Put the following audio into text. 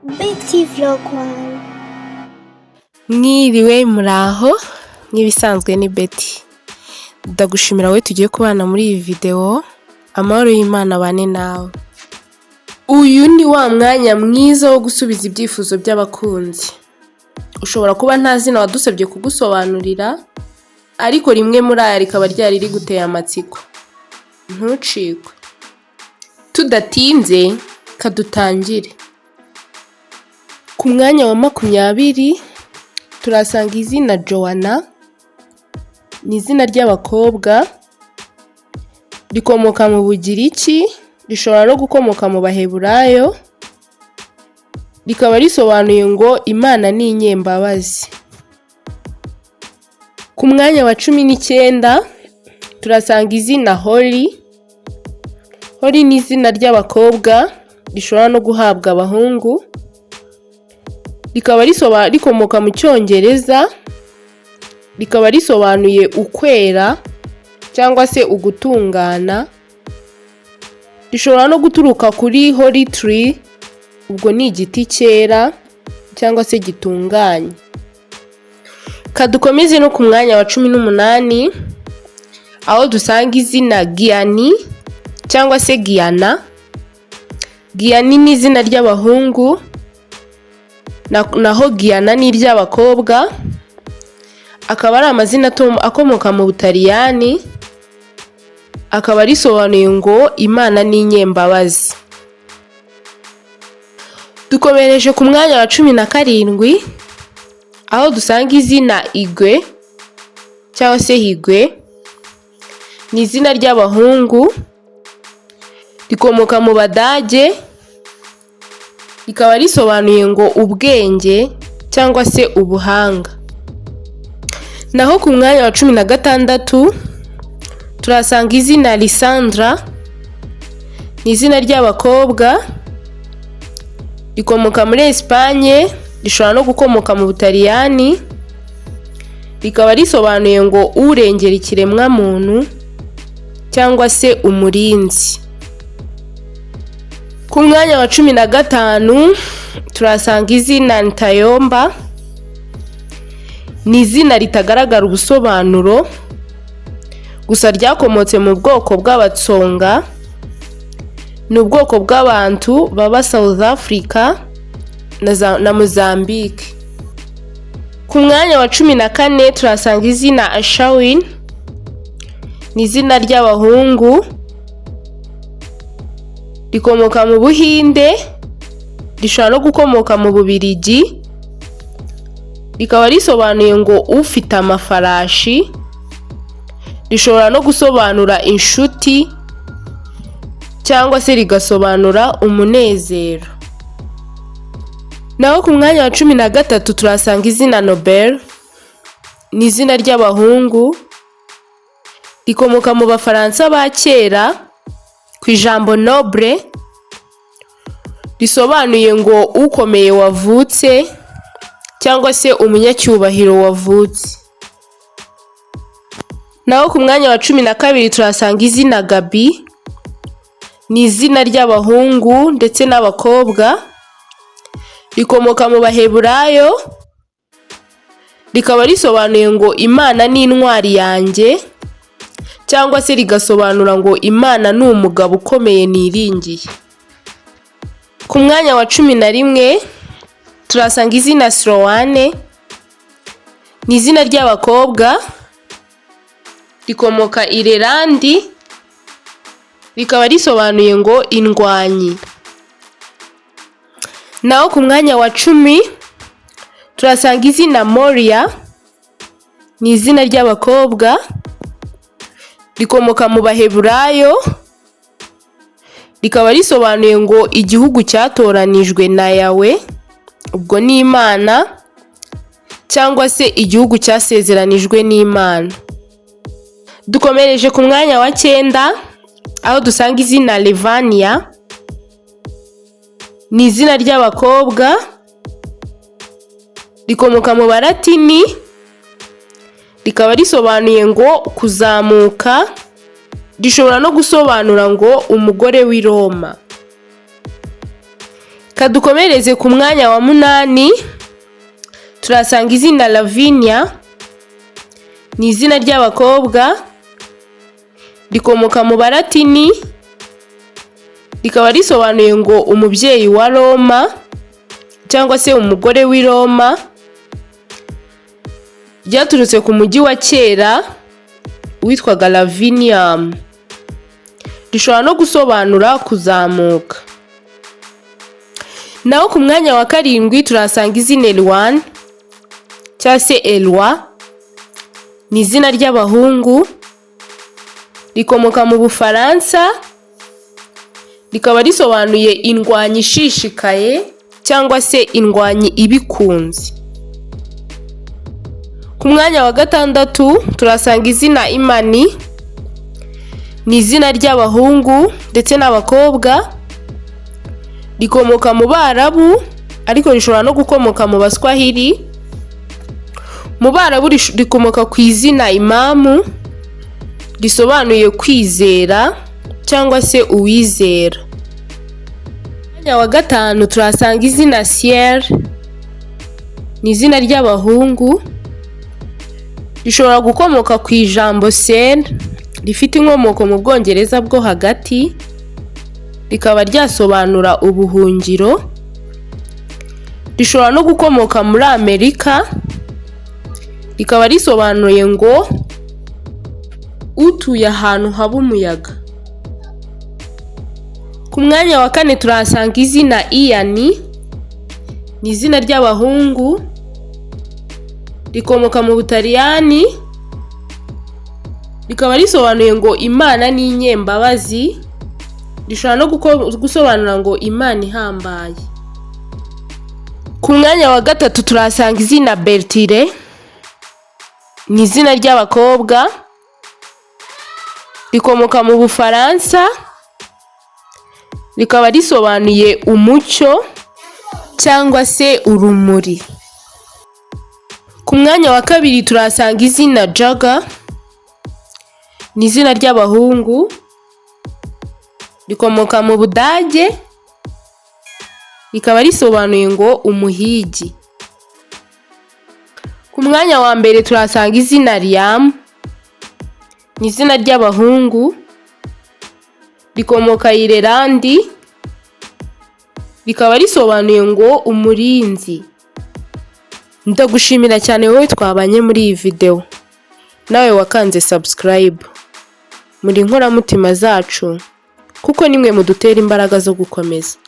Betty Vlog One. Mwiriwe muraho nk'ibisanzwe ni Betty. Ndagushimira we tugiye kubana muri iyi video. Amahoro y'Imana bane nawe. Uyu ni wa mwanya mwiza wo gusubiza ibyifuzo by'abakunzi. Ushobora kuba nta zina wadusabye kugusobanurira, ariko rimwe muri aya rikaba ryari riguteye amatsiko. Ntucikwe. Tudatinze kadutangire. Ku mwanya wa 20 turasanga izina Joanna. Ni izina ry'abakobwa, rikomoka mu Bugiriki, rishobora no gukomoka mu Baheburayo, rikaba risobanuye ngo Imana ni inyembabazi. Ku mwanya wa 19 turasanga izina Holly. Holly ni izina ry'abakobwa, rishobora no guhabwa abahungu, rikaba rikomoka mu Cyongereza, rikaba risobanuye ukwera cyangwa se ugutungana. Rishobora no guturuka kuri holy tree, ubwo ni igiti cyera cyangwa se gitunganye. Kadukomeze no ku mwanya wa 18 aho dusanga izina Gianni cyangwa se Gianna. Gianni ni izina ry'abahungu, naho Gianna ni iry'abakobwa. Akaba ari amazina akomoka mu Butaliyani, akaba risobanuye ngo Imana ni inyembabazi. Dukomereje ku mwanya wa 17 aho dusanga izina Igwe cyangwa se Higwe. Ni izina ry'abahungu, rikomoka mu Badage, rikaba risobanuye ngo ubwenge cyangwa se ubuhanga. Naho ku mwanya wa 16 turasanga izina Lisandra. Ni izina ry'abakobwa, rikomoka muri Espagne, rishobora no gukomoka mu Butaliyani, rikaba risobanuye ngo urengera ikiremwa muntu cyangwa se umurinzi. Ku mwanya wa 15 turasanga izina Ntayomba. Ni izina ritagaragara ubusobanuro, gusa ryakomotse mu bwoko bw'Abatsonga. Ni ubwoko bw'abantu baba South Africa na Mozambique. Ku mwanya wa 14 turasanga izina Ashawin. Ni izina ry'abahungu, rikomoka mu Buhinde, rishobora no gukomoka mu Bubiligi, rikaba risobanuye ngo ufite amafarashi. Rishobora no gusobanura inshuti cyangwa se rigasobanura umunezero. Naho ku mwanya wa 13 turasanga izina Nobel. Ni izina ry'abahungu, rikomoka mu Bafaransa ba kera ku ijambo noble, risobanuye ngo ukomeye wavutse cyangwa se umunyacyubahiro wavutse. Naho ku mwanya wa 12 turasanga izina Gabi. Ni izina ry'abahungu ndetse n'abakobwa, rikomoka mu Baheburayo, rikaba risobanuye ngo Imana ni intwari yanjye cyangwa se rigasobanura ngo Imana ni umugabo ukomeye niringiye. Ku mwanya wa 11 turasanga izina Sloane. Ni izina ry'abakobwa, rikomoka Irelandi, rikaba risobanuye ngo indwanyi. Naho ku mwanya wa 10 turasanga izina Moria. Ni izina ry'abakobwa, rikomoka mu Baheburayo, rikaba risobanuye ngo igihugu cyatoranijwe na Yawe, ubwo ni Imana, cyangwa se igihugu cyasezeranijwe n'Imana. Dukomereje ku mwanya wa 9 aho dusanga izina Levania. Ni izina ry'abakobwa, rikomoka mu Balatini, rikaba risobanuye ngo kuzamuka. Rishobora no gusobanura ngo umugore w'i Roma. Kadukomereze ku mwanya wa 8 turasanga izina Lavinia, ni izina ry'abakobwa rikomoka mu Balatini, rikaba risobanuye ngo umubyeyi wa Roma cyangwa se umugore w'i Roma. Ryaturutse ku mujyi wa kera witwaga Lavinium. Rishobora no gusobanura kuzamuka. Naho ku mwanya wa 7 turasanga izina Elwan cyangwa se Elwa, ni izina ry'abahungu rikomoka mu Bufaransa, rikaba risobanuye indwanyi ishishikaye cyangwa se indwanyi ibikunze. Ku mwanya wa 6 turasanga izina Imani, ni izina ry'abahungu ndetse n'abakobwa, rikomoka mu Barabu ariko rishobora no gukomoka mu Baswahili. Mu Barabu rikomoka ku izina Imamu, risobanuye kwizera cyangwa se uwizera. Mwanya wa 5 turasanga izina Ciel, ni izina ry'abahungu, rishobora gukomoka ku ijambo ciel rifite inkomoko mu Bwongereza bwo hagati, rikaba ryasobanura ubuhungiro. Rishobora no gukomoka muri Amerika, rikaba risobanuye ngo utuye ahantu haba umuyaga. Ku mwanya wa 4 turasanga izina Ian, ni izina ry'abahungu, rikomoka mu Butaliyani, rikaba risobanuye ngo Imana ni inyembabazi. Rishobora no gusobanura ngo Imana ihambaye. Ku mwanya wa 3 turasanga izina Bertile, ni izina ry'abakobwa, rikomoka mu Bufaransa, rikaba risobanuye umucyo cyangwa se urumuri. Ku mwanya wa 2 turasanga izina Jaga, ni izina ry'abahungu, rikomoka mu Budage, rikaba risobanuye ngo umuhigi. Ku mwanya wa 1 turasanga izina Liam, ni izina ry'abahungu, rikomoka Irelandi, rikaba risobanuye ngo umurinzi. Ndagushimira cyane wowe twabanye muri iyi video, nawe wakanze subscribe. Muri inkoramutima zacu kuko nimwe mudutera imbaraga zo gukomeza.